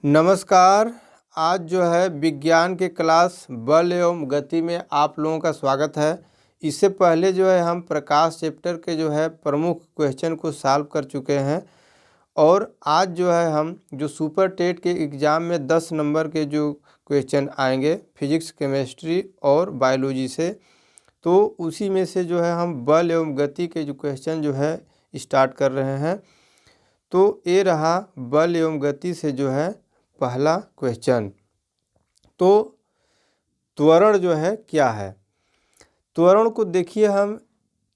नमस्कार। आज जो है विज्ञान के क्लास बल एवं गति में आप लोगों का स्वागत है। इससे पहले जो है हम प्रकाश चैप्टर के जो है प्रमुख क्वेश्चन को सॉल्व कर चुके हैं और आज जो है हम जो सुपर टेट के एग्ज़ाम में 10 नंबर के जो क्वेश्चन आएंगे फिजिक्स, केमिस्ट्री और बायोलॉजी से, तो उसी में से जो है हम बल एवं गति के जो क्वेश्चन जो है स्टार्ट कर रहे हैं। तो ये रहा बल एवं गति से जो है पहला क्वेश्चन। तो त्वरण जो है क्या है? त्वरण को देखिए, हम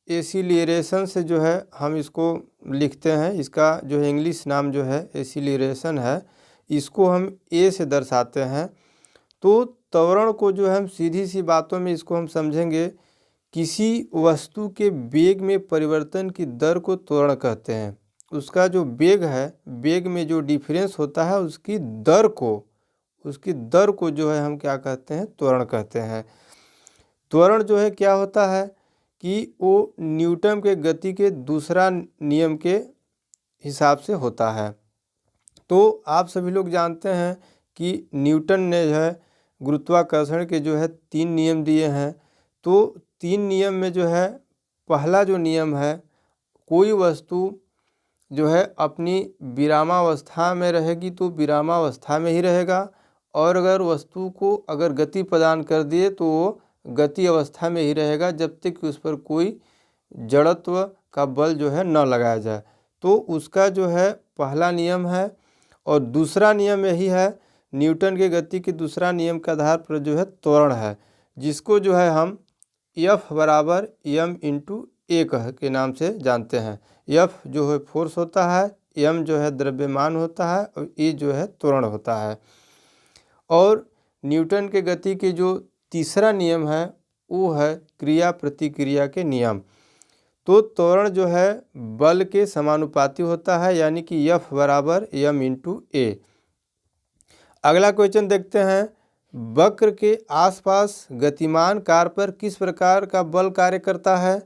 एसिलेरेशन से जो है हम इसको लिखते हैं। इसका जो इंग्लिश नाम जो है एसिलेरेशन है, इसको हम ए से दर्शाते हैं। तो त्वरण को जो है हम सीधी सी बातों में इसको हम समझेंगे, किसी वस्तु के वेग में परिवर्तन की दर को त्वरण कहते हैं। उसका जो वेग है, वेग में जो डिफरेंस होता है उसकी दर को जो है हम क्या कहते हैं? त्वरण कहते हैं। त्वरण जो है क्या होता है कि वो न्यूटन के गति के दूसरा नियम के हिसाब से होता है। तो आप सभी लोग जानते हैं कि न्यूटन ने जो है गुरुत्वाकर्षण के जो है 3 नियम दिए हैं। तो 3 नियम में जो है पहला जो नियम है, कोई वस्तु जो है अपनी विरामावस्था में रहेगी तो विरामावस्था में ही रहेगा, और अगर वस्तु को अगर गति प्रदान कर दिए तो वो गति अवस्था में ही रहेगा जब तक कि उस पर कोई जड़त्व का बल जो है न लगाया जाए। तो उसका जो है पहला नियम है। और दूसरा नियम यही है, न्यूटन के गति के दूसरा नियम के आधार पर जो है त्वरण है, जिसको जो है हम F बराबर m इंटू ए के नाम से जानते हैं। F जो है फोर्स होता है, m जो है द्रव्यमान होता है और e जो है त्वरण होता है। और न्यूटन के गति के जो तीसरा नियम है वो है क्रिया प्रतिक्रिया के नियम। तो त्वरण जो है बल के समानुपाती होता है, यानी कि F बराबर m इंटू ए। अगला क्वेश्चन देखते हैं, वक्र के आसपास गतिमान कार पर किस प्रकार का बल कार्य करता है?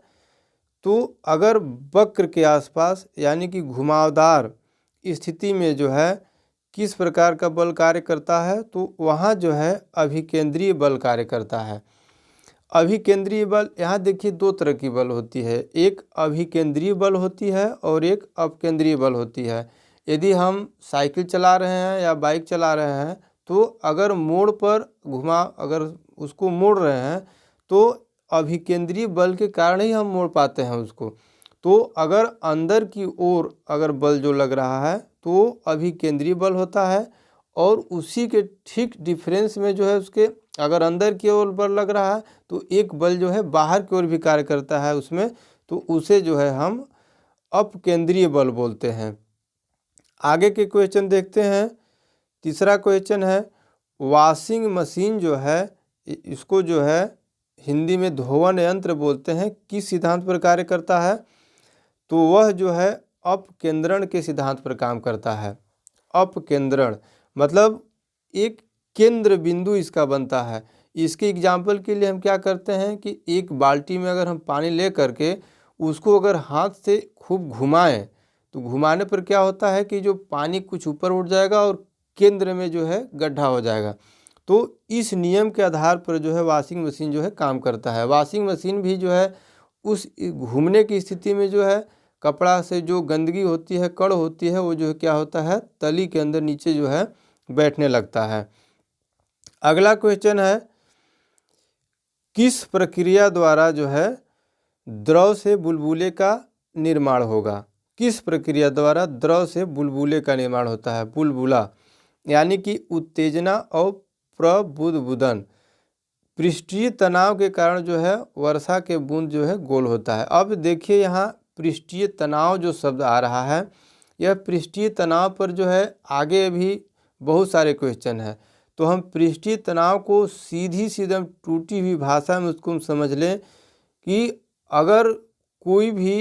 तो अगर वक्र के आसपास यानी कि घुमावदार स्थिति में जो है किस प्रकार का बल कार्य करता है, तो वहाँ जो है अभिकेंद्रीय बल कार्य करता है। अभिकेंद्रीय बल, यहाँ देखिए 2 तरह की बल होती है, एक अभिकेंद्रीय बल होती है और एक अपकेंद्रीय बल होती है। यदि हम साइकिल चला रहे हैं या बाइक चला रहे हैं तो अगर मोड़ पर अगर उसको मोड़ रहे हैं तो अभिकेंद्रीय बल के कारण ही हम मोड़ पाते हैं उसको। तो अगर अंदर की ओर अगर बल जो लग रहा है तो अभिकेंद्रीय बल होता है, और उसी के ठीक डिफरेंस में जो है उसके अगर अंदर की ओर बल लग रहा है तो एक बल जो है बाहर की ओर भी कार्य करता है उसमें, तो उसे जो है हम अपकेंद्रीय बल बोलते हैं। आगे के क्वेश्चन देखते हैं। तीसरा क्वेश्चन है, वॉशिंग मशीन जो है इसको जो है हिंदी में धोवन यंत्र बोलते हैं, किस सिद्धांत पर कार्य करता है? तो वह जो है अपकेंद्रण के सिद्धांत पर काम करता है। अपकेंद्रण मतलब एक केंद्र बिंदु इसका बनता है। इसके एग्जाम्पल के लिए हम क्या करते हैं कि एक बाल्टी में अगर हम पानी ले करके उसको अगर हाथ से खूब घुमाएं तो घुमाने पर क्या होता है कि जो पानी कुछ ऊपर उठ जाएगा और केंद्र में जो है गड्ढा हो जाएगा। तो इस नियम के आधार पर जो है वॉशिंग मशीन जो है काम करता है। वॉशिंग मशीन भी जो है उस घूमने की स्थिति में जो है कपड़ा से जो गंदगी होती है, कड़ होती है, वो जो है क्या होता है तली के अंदर नीचे जो है बैठने लगता है। अगला क्वेश्चन है, किस प्रक्रिया द्वारा जो है द्रव से बुलबुले का निर्माण होगा? किस प्रक्रिया द्वारा द्रव से बुलबुले का निर्माण होता है? बुलबुला यानी कि उत्तेजना और प्रबुदबुदन। पृष्ठीय तनाव के कारण जो है वर्षा के बूंद जो है गोल होता है। अब देखिए यहाँ पृष्ठीय तनाव जो शब्द आ रहा है, यह पृष्ठीय तनाव पर जो है आगे भी बहुत सारे क्वेश्चन हैं। तो हम पृष्ठीय तनाव को सीधी टूटी हुई भाषा में उसको हम समझ लें कि अगर कोई भी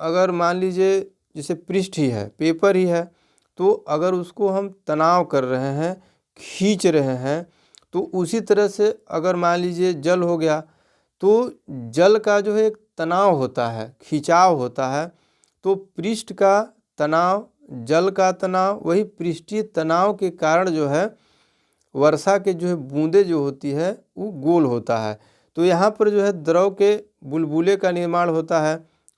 अगर मान लीजिए जैसे पृष्ठ ही है, पेपर ही है, तो अगर उसको हम तनाव कर रहे हैं, खींच रहे हैं, तो उसी तरह से अगर मान लीजिए जल हो गया तो जल का जो है एक तनाव होता है, खिंचाव होता है। तो पृष्ठ का तनाव जल का तनाव, वही पृष्ठीय तनाव के कारण जो है वर्षा के जो है बूंदें जो होती है वो गोल होता है। तो यहाँ पर जो है द्रव के बुलबुले का निर्माण होता है।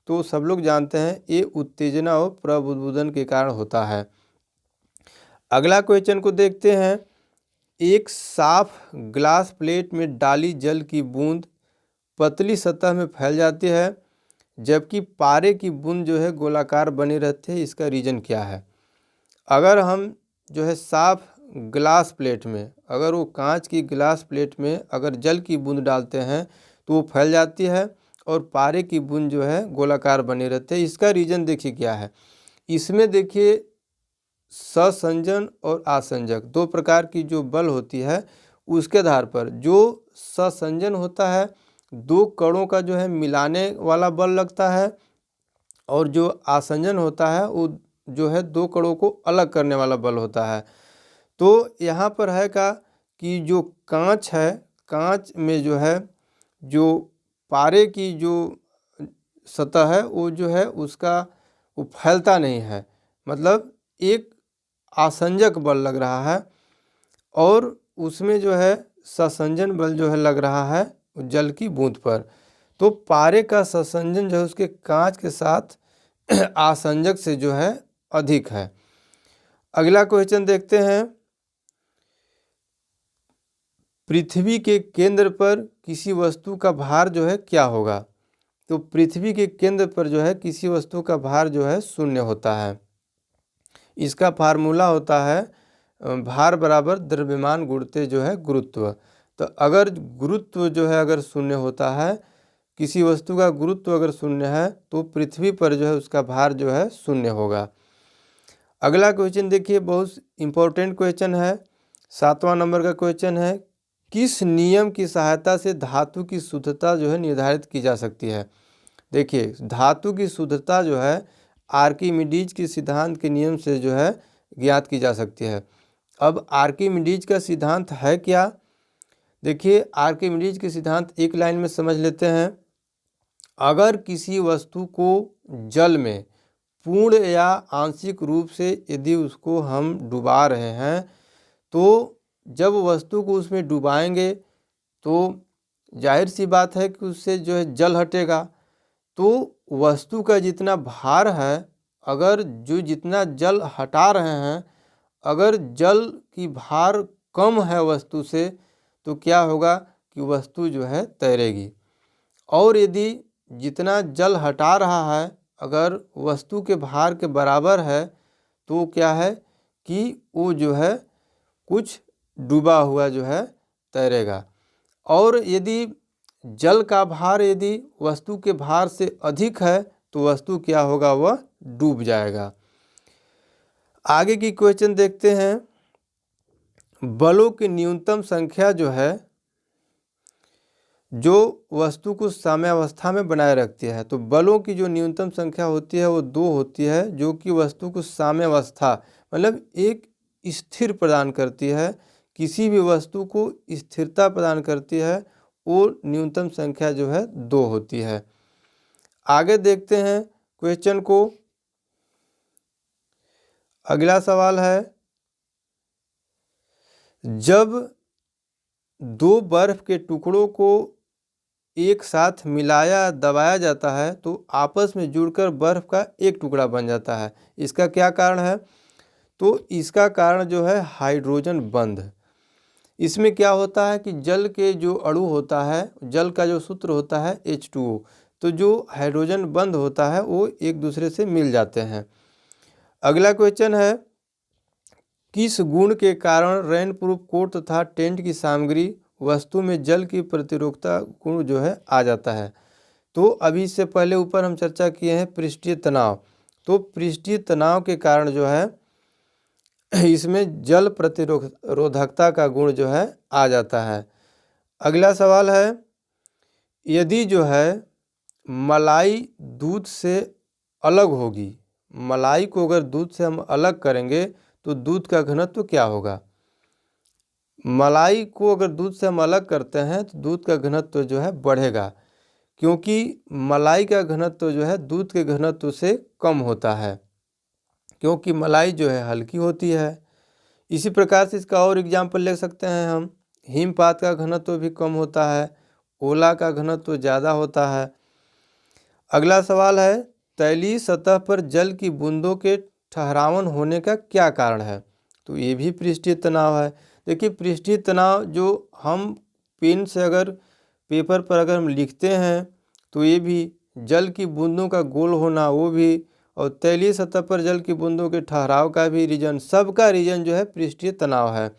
तो सब लोग जानते हैं ये उत्तेजना और प्रबुदबुदन के कारण होता है। अगला क्वेश्चन को देखते हैं। एक साफ ग्लास प्लेट में डाली जल की बूंद पतली सतह में फैल जाती है, जबकि पारे की बूंद जो है गोलाकार बनी रहती है। इसका रीज़न क्या है? अगर हम जो है साफ ग्लास प्लेट में, अगर वो कांच की ग्लास प्लेट में अगर जल की बूंद डालते हैं तो वो फैल जाती है और पारे की बूंद जो है गोलाकार बनी रहती है। इसका रीज़न देखिए क्या है। इसमें देखिए ससंजन और आसंजक दो प्रकार की जो बल होती है, उसके आधार पर जो ससंजन होता है दो कणों का जो है मिलाने वाला बल लगता है, और जो आसंजन होता है वो जो है दो कणों को अलग करने वाला बल होता है। तो यहाँ पर है का कि जो कांच है, कांच में जो है जो पारे की जो सतह है वो जो है उसका वो फैलता नहीं है, मतलब एक आसंजक बल लग रहा है, और उसमें जो है ससंजन बल जो है लग रहा है जल की बूंद पर। तो पारे का ससंजन जो है उसके कांच के साथ आसंजक से जो है अधिक है। अगला क्वेश्चन देखते हैं। पृथ्वी के केंद्र पर किसी वस्तु का भार जो है क्या होगा? तो पृथ्वी के केंद्र पर जो है किसी वस्तु का भार जो है शून्य होता है। इसका फार्मूला होता है भार बराबर द्रव्यमान गुणित जो है गुरुत्व। तो अगर गुरुत्व जो है अगर शून्य होता है, किसी वस्तु का गुरुत्व अगर शून्य है तो पृथ्वी पर जो है उसका भार जो है शून्य होगा। अगला क्वेश्चन देखिए, बहुत इम्पोर्टेंट क्वेश्चन है, 7वां नंबर का क्वेश्चन है। किस नियम की सहायता से धातु की शुद्धता जो है निर्धारित की जा सकती है? देखिए धातु की शुद्धता जो है आर्किमिडीज के सिद्धांत के नियम से जो है ज्ञात की जा सकती है। अब आर्किमिडीज का सिद्धांत है क्या? देखिए आर्किमिडीज के सिद्धांत एक लाइन में समझ लेते हैं। अगर किसी वस्तु को जल में पूर्ण या आंशिक रूप से यदि उसको हम डुबा रहे हैं, तो जब वस्तु को उसमें डुबाएंगे तो जाहिर सी बात है कि उससे जो है जल हटेगा। तो वस्तु का जितना भार है, अगर जो जितना जल हटा रहे हैं, अगर जल की भार कम है वस्तु से, तो क्या होगा कि वस्तु जो है तैरेगी। और यदि जितना जल हटा रहा है अगर वस्तु के भार के बराबर है, तो क्या है कि वो जो है कुछ डूबा हुआ जो है तैरेगा। और यदि जल का भार यदि वस्तु के भार से अधिक है तो वस्तु क्या होगा, वह डूब जाएगा। आगे की क्वेश्चन देखते हैं। बलों की न्यूनतम संख्या जो है जो वस्तु को साम्यावस्था में बनाए रखती है, तो बलों की जो न्यूनतम संख्या होती है वो 2 होती है, जो कि वस्तु को साम्यावस्था मतलब एक स्थिर प्रदान करती है, किसी भी वस्तु को स्थिरता प्रदान करती है, वो न्यूनतम संख्या जो है 2 होती है। आगे देखते हैं क्वेश्चन को। अगला सवाल है, जब दो बर्फ के टुकड़ों को एक साथ मिलाया दबाया जाता है तो आपस में जुड़कर बर्फ का एक टुकड़ा बन जाता है। इसका क्या कारण है? तो इसका कारण जो है हाइड्रोजन बंध। इसमें क्या होता है कि जल के जो अणु होता है, जल का जो सूत्र होता है H2O, तो जो हाइड्रोजन बंध होता है वो एक दूसरे से मिल जाते हैं। अगला क्वेश्चन है, किस गुण के कारण रेन प्रूफ कोट तथा टेंट की सामग्री वस्तु में जल की प्रतिरोधकता गुण जो है आ जाता है? तो अभी इससे पहले ऊपर हम चर्चा किए हैं पृष्ठीय तनाव। तो पृष्ठीय तनाव के कारण जो है इसमें जल प्रतिरोधकता का गुण जो है आ जाता है। अगला सवाल है, यदि जो है मलाई दूध से अलग होगी, मलाई को अगर दूध से हम अलग करेंगे तो दूध का घनत्व क्या होगा? मलाई को अगर दूध से हम अलग करते हैं तो दूध का घनत्व जो है बढ़ेगा, क्योंकि मलाई का घनत्व जो है दूध के घनत्व से कम होता है। क्योंकि मलाई जो है हल्की होती है। इसी प्रकार से इसका और एग्जाम्पल ले सकते हैं हम। हिमपात का घनत्व भी कम होता है, ओला का घनत्व ज़्यादा होता है। अगला सवाल है, तैलीय सतह पर जल की बूंदों के ठहरावन होने का क्या कारण है? तो ये भी पृष्ठीय तनाव है। देखिए, पृष्ठीय तनाव जो हम पेन से अगर पेपर पर अगर हम लिखते हैं तो ये भी, जल की बूंदों का गोल होना वो भी, और तैलीय सतह पर जल की बूंदों के ठहराव का भी रीजन, सबका रीजन जो है पृष्ठीय तनाव है।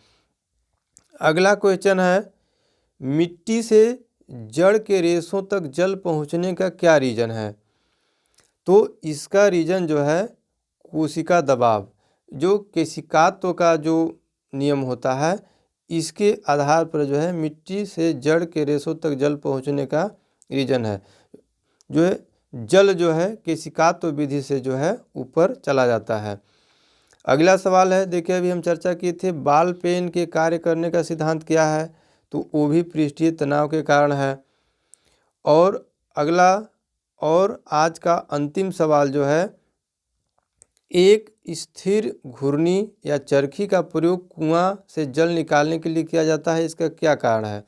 अगला क्वेश्चन है, मिट्टी से जड़ के रेशों तक जल पहुंचने का क्या रीजन है? तो इसका रीजन जो है कोशिका दबाव, जो केशिकात्व का जो नियम होता है, इसके आधार पर जो है मिट्टी से जड़ के रेशों तक जल पहुंचने का रीजन है। जो है जल जो है केशिकात्व विधि से जो है ऊपर चला जाता है। अगला सवाल है, देखिए अभी हम चर्चा किए थे बॉल पेन के कार्य करने का सिद्धांत क्या है? तो वो भी पृष्ठीय तनाव के कारण है। और अगला और आज का अंतिम सवाल जो है, एक स्थिर घूर्णी या चरखी का प्रयोग कुआं से जल निकालने के लिए किया जाता है, इसका क्या कारण है?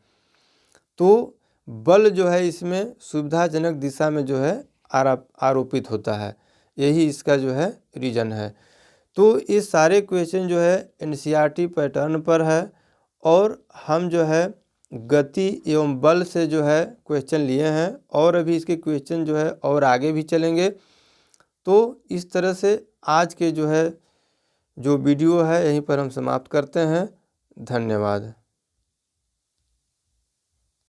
तो बल जो है इसमें सुविधाजनक दिशा में जो है आरोपित होता है, यही इसका जो है रीजन है। तो ये सारे क्वेश्चन जो है एनसीईआरटी पैटर्न पर है, और हम जो है गति एवं बल से जो है क्वेश्चन लिए हैं, और अभी इसके क्वेश्चन जो है और आगे भी चलेंगे। तो इस तरह से आज के जो है जो वीडियो है यहीं पर हम समाप्त करते हैं। धन्यवाद।